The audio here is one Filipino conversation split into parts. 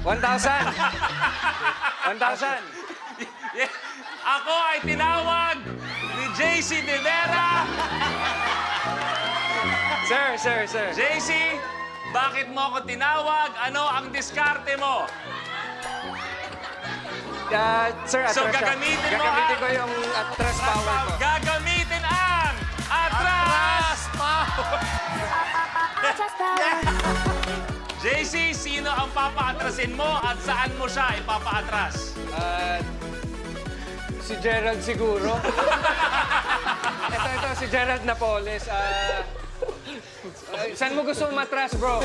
1,000. 1,000. Yeah. Ako ay tinawag ni JC De Vera. Sir. JC, bakit mo ako tinawag? Ano ang diskarte mo? Sir, atras So, siya. gagamitin mo Gagamitin ang- ko yung atras power ko. Gagamitin ang atras power. JC, sino ang papaatrasin mo at saan mo siya ipapaatras? Si Gerald siguro. ito, si Gerald Napoles. Saan mo gusto matras, bro?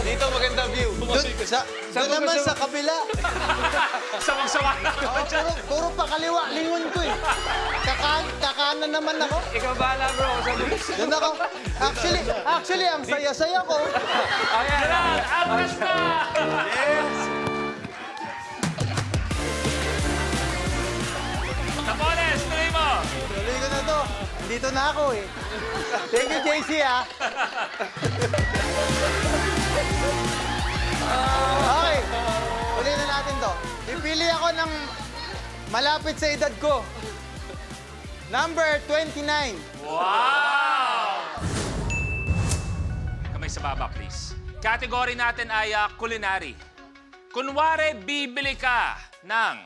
Dito maganda view. Doon naman sa kabila. Sawang-sawa na. Puro pakaliwa, lingon ko eh. Kakanan naman ako. Ikaw bahala, bro. Saan mo gusto? Doon ako. Actually, ang saya-saya ko. Gerald, atras na! Napoles, tuloy mo! Tuloy ko na to. Dito na ako eh. Thank you, JC ah. Okay. Tuloy na natin to. Pipili ako ng malapit sa edad ko. Number 29. Wow! Kamay sa baba, please. Category natin ay culinary. Kunwari, bibili ka ng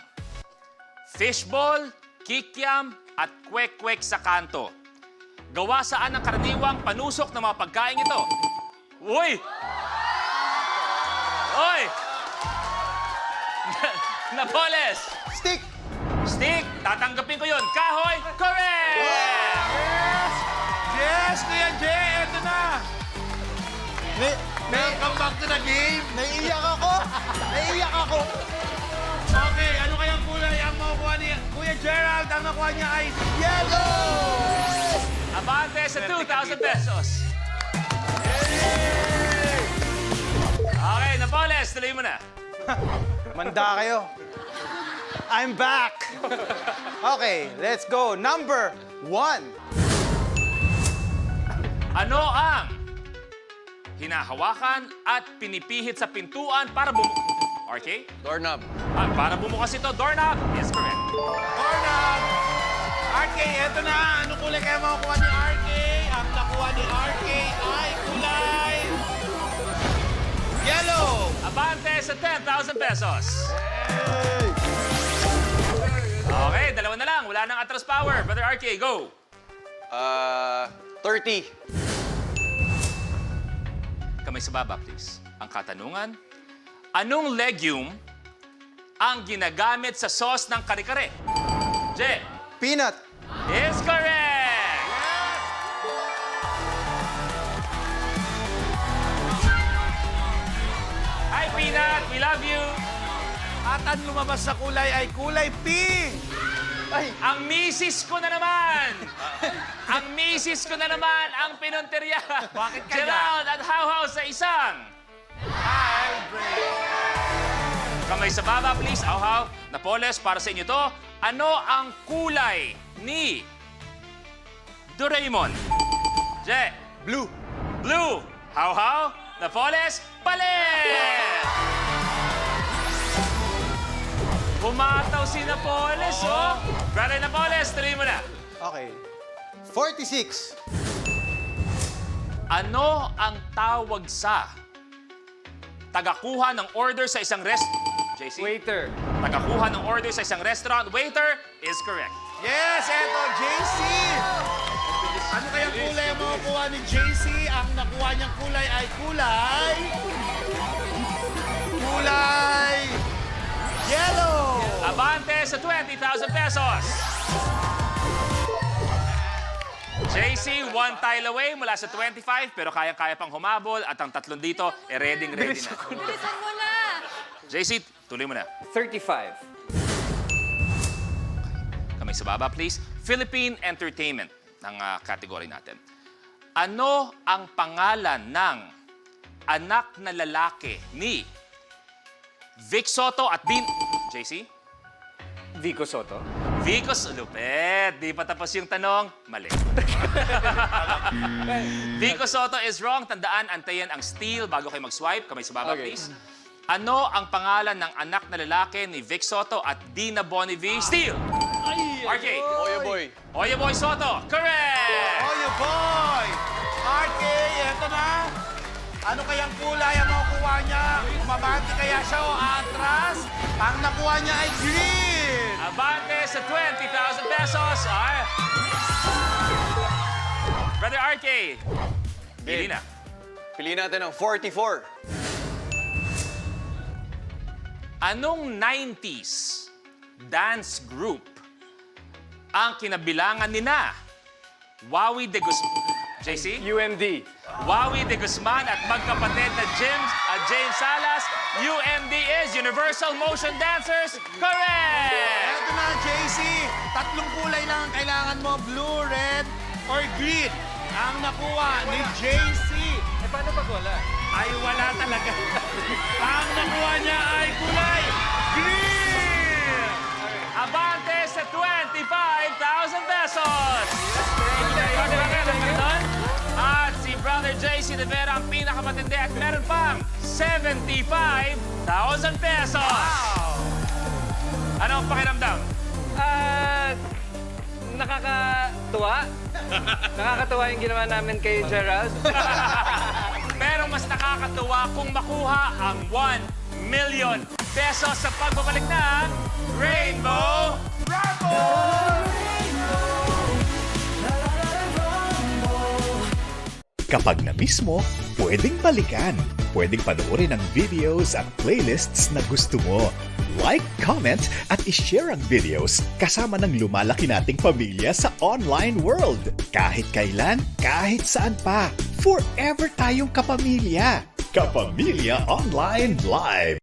fishball, kikiam, at kwek-kwek sa kanto. Gawa saan ang karaniwang panusok ng mga pagkain ito? Uy! Uy! Napoles! Stick. Stick! Tatanggapin ko yun. Kahoy! Correct! Yes, Kuya Jay, eto na. Welcome back to the game. Naiiyak ako. Naiiyak ako. Okay, ano kayang kulay ang makukuha ni Kuya Gerald? Ang nakuha niya ay yellow! Abante sa 2,000 pesos. Okay, Napoles, tuloy mo na. Manda kayo. I'm back. Okay, let's go. Number 1. Ano ang hinahawakan at pinipihit sa pintuan para RK? Doorknob. Para bumukas ito, doorknob is correct. Doorknob! RK, eto na. Ano kulay kaya makukuha ni RK? Ang nakuha ni RK ay kulay yellow! Abante sa 10,000 pesos. Okay, dalawa na lang. Wala nang atras power. Brother RK, go. 30. Kamay sa baba, please. Ang katanungan, anong legume ang ginagamit sa sauce ng kare-kare? J. Peanut. Is correct! Hi, Peanut! We love you! At ang lumabas sa kulay ay kulay pink! Ang misis ko na naman! Ang misis ko na naman ang pinunteriya! Bakit kaya? Gerald at How sa isang kamay sa baba, please. How. Napoles, para sa inyo to. Ano ang kulay ni Doraemon? Je. Blue. Blue. How. Napoles, palit! Bumataw si Napoles, oh. Brother Napoles, tuloy mo na. Okay. 46. Ano ang tawag sa tagakuha ng order sa isang JC? Waiter. Tagakuha ng order sa isang restaurant. Waiter is correct. Yes, eto, JC! Ano kayang kulay ang makukuha ni JC? Ang nakuha niyang kulay ay kulay yellow! Abante sa 20,000 pesos. JC, one tile away mula sa 25, pero kayang-kaya pang humabol at ang tatlong dito, ready na. Bilisan mo na! JC, tuloy mo na. 35. Kamay sa baba, please. Philippine Entertainment ng category natin. Ano ang pangalan ng anak na lalaki ni Vic Soto at JC? Vico Soto. Vico Lupet. Di pa tapos yung tanong. Mali. Vico Soto is wrong. Tandaan, antayin ang steal bago kayo mag-swipe. Kamay sa baba, Okay. please. Ano ang pangalan ng anak na lalaki ni Vic Soto at Dina Bonnevie? Steal! RK. Oyo boy. Oyo Boy Soto. Correct! Oh, you boy! RK, eto na. Ano kayang kulay ang makukuha niya? Umabante kaya siya o atras? Ang nakuha niya ay green! Abante sa 20,000 pesos. Brother RK. Pili na. Piliin natin ang 44. Anong 90s dance group ang kinabilangan ni na Wawi de Guzman, JC? UMD. Wawi de Guzman at magkapatid na James Salas. UMD is Universal Motion Dancers. Correct! Eto na, JC. Tatlong kulay lang ang kailangan mo. Blue, red, or green. Ang nakuha ni JC Eh, paano pag wala? ay wala talaga. Ang nakuha niya ay kulay green! Abante sa 25,000 pesos. At si Brother JC De Vera ang pinakamatindi at meron pang 75,000 pesos. Ano ang pakiramdam? Nakakatuwa. Nakakatuwa yung ginawa namin kay Gerald. Pero mas nakakatuwa kung makuha ang 1 million pesos sa pagbabalik ng Rainbow Kapag na-miss mo, pwedeng balikan. Pwedeng panoorin ang videos at playlists na gusto mo. Like, comment, at ishare ang videos kasama ng lumalaki nating pamilya sa online world. Kahit kailan, kahit saan pa. Forever tayong kapamilya. Kapamilya Online Live.